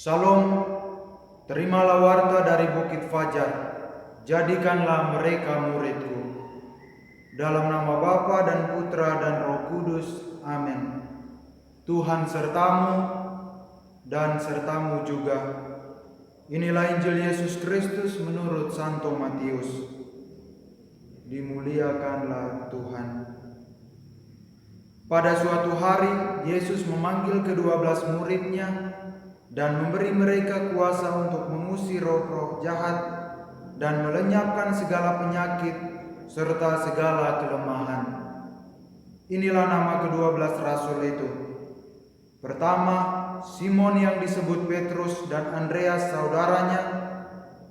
Salom, terimalah warta dari Bukit Fajar, jadikanlah mereka muridku. Dalam nama Bapa dan Putra dan Roh Kudus, amin. Tuhan sertamu dan sertamu juga. Inilah Injil Yesus Kristus menurut Santo Matius. Dimuliakanlah Tuhan. Pada suatu hari, Yesus memanggil ke-12 muridnya dan memberi mereka kuasa untuk mengusir roh-roh jahat dan melenyapkan segala penyakit serta segala kelemahan. Inilah nama ke-12 rasul itu. Pertama, Simon yang disebut Petrus dan Andreas saudaranya,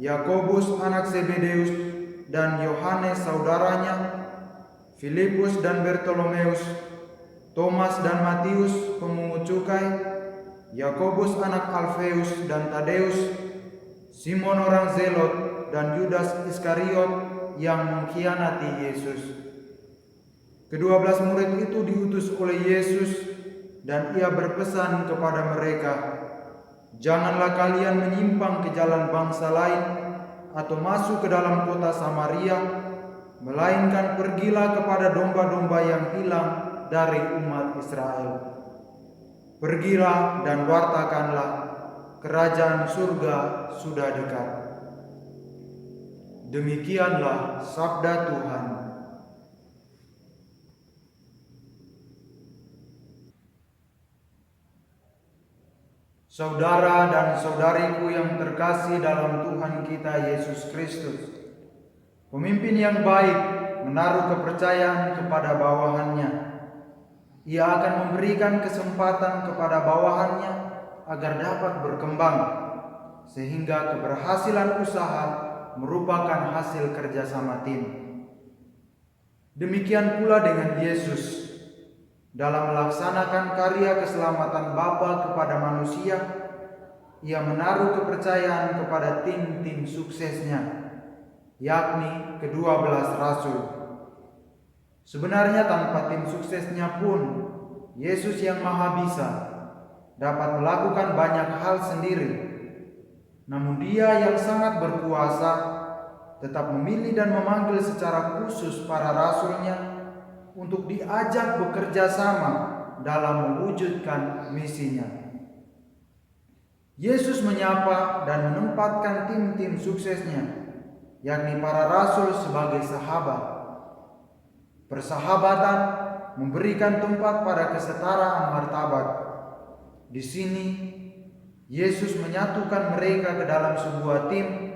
Yakobus anak Zebedeus dan Yohanes saudaranya, Filipus dan Bartolomeus, Thomas dan Matius pemungut cukai, Yakobus anak Alfeus dan Tadeus, Simon orang Zelot dan Yudas Iskariot yang mengkhianati Yesus. Ke-12 murid itu diutus oleh Yesus dan ia berpesan kepada mereka, "Janganlah kalian menyimpang ke jalan bangsa lain atau masuk ke dalam kota Samaria, melainkan pergilah kepada domba-domba yang hilang dari umat Israel. Pergilah dan wartakanlah, kerajaan surga sudah dekat." Demikianlah sabda Tuhan. Saudara dan saudariku yang terkasih dalam Tuhan kita Yesus Kristus, pemimpin yang baik menaruh kepercayaan kepada bawahannya. Ia akan memberikan kesempatan kepada bawahannya agar dapat berkembang, sehingga keberhasilan usaha merupakan hasil kerjasama tim. Demikian pula dengan Yesus. Dalam melaksanakan karya keselamatan Bapa kepada manusia, ia menaruh kepercayaan kepada tim-tim suksesnya, yakni ke-12 rasul. Sebenarnya tanpa tim suksesnya pun, Yesus yang Maha Bisa dapat melakukan banyak hal sendiri. Namun Dia yang sangat berkuasa tetap memilih dan memanggil secara khusus para rasulnya untuk diajak bekerja sama dalam mewujudkan misinya. Yesus menyapa dan menempatkan tim-tim suksesnya, yakni para rasul, sebagai sahabat. Persahabatan memberikan tempat pada kesetaraan martabat. Di sini, Yesus menyatukan mereka ke dalam sebuah tim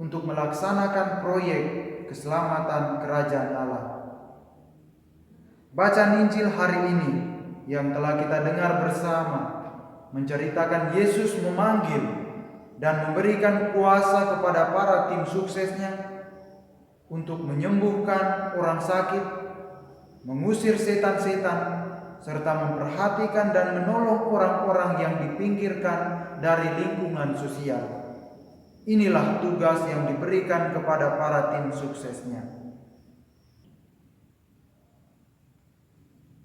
untuk melaksanakan proyek keselamatan kerajaan Allah. Bacaan Injil hari ini yang telah kita dengar bersama menceritakan Yesus memanggil dan memberikan kuasa kepada para tim suksesnya untuk menyembuhkan orang sakit, mengusir setan-setan, serta memperhatikan dan menolong orang-orang yang dipinggirkan dari lingkungan sosial. Inilah tugas yang diberikan kepada para tim suksesnya.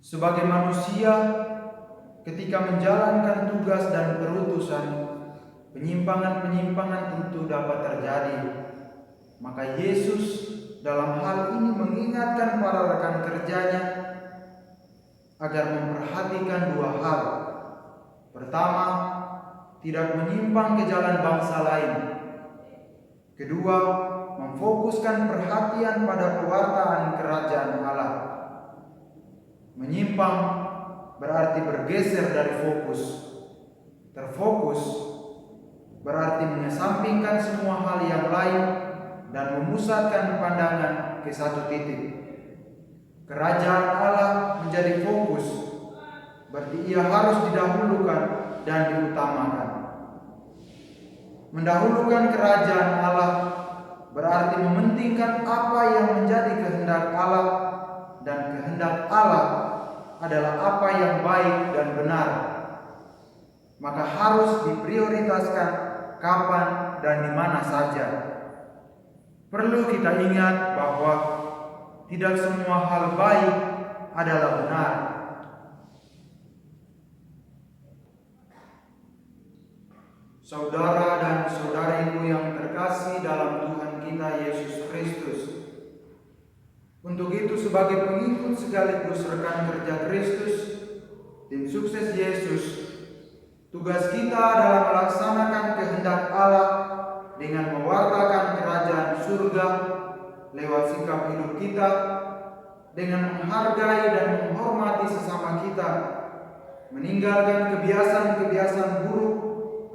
Sebagai manusia, ketika menjalankan tugas dan perutusan, penyimpangan-penyimpangan tentu dapat terjadi. Maka Yesus dalam hal ini mengingatkan para rekan kerjanya agar memperhatikan dua hal. Pertama, tidak menyimpang ke jalan bangsa lain. Kedua, memfokuskan perhatian pada pewartaan kerajaan Allah. Menyimpang berarti bergeser dari fokus. Terfokus berarti mengesampingkan semua hal yang lain dan memusatkan pandangan ke satu titik. Kerajaan Allah menjadi fokus, berarti ia harus didahulukan dan diutamakan. Mendahulukan kerajaan Allah berarti mementingkan apa yang menjadi kehendak Allah, dan kehendak Allah adalah apa yang baik dan benar. Maka harus diprioritaskan kapan dan di mana saja. Perlu kita ingat bahwa tidak semua hal baik adalah benar. Saudara dan saudariku yang terkasih dalam Tuhan kita Yesus Kristus, untuk itu sebagai pengikut sekaligus rekan kerja Kristus, tim sukses Yesus, tugas kita adalah melaksanakan kehendak Allah dengan mewartakan kerajaan surga lewat sikap hidup kita, dengan menghargai dan menghormati sesama kita, meninggalkan kebiasaan-kebiasaan buruk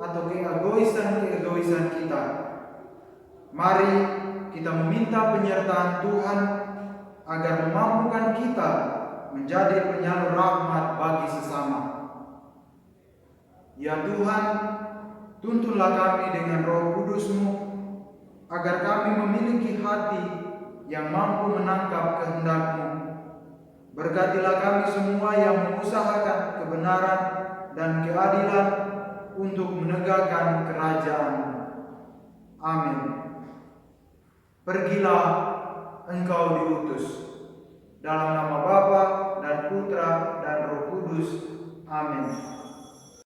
atau keegoisan kita. Mari kita meminta penyertaan Tuhan agar memampukan kita menjadi penyalur rahmat bagi sesama. Ya Tuhan, tuntunlah kami dengan Roh Kudus-Mu agar kami memiliki hati yang mampu menangkap kehendak-Mu. Berkatilah kami semua yang mengusahakan kebenaran dan keadilan untuk menegakkan kerajaan-Mu. Amin. Pergilah, engkau diutus. Dalam nama Bapa dan Putra dan Roh Kudus. Amin.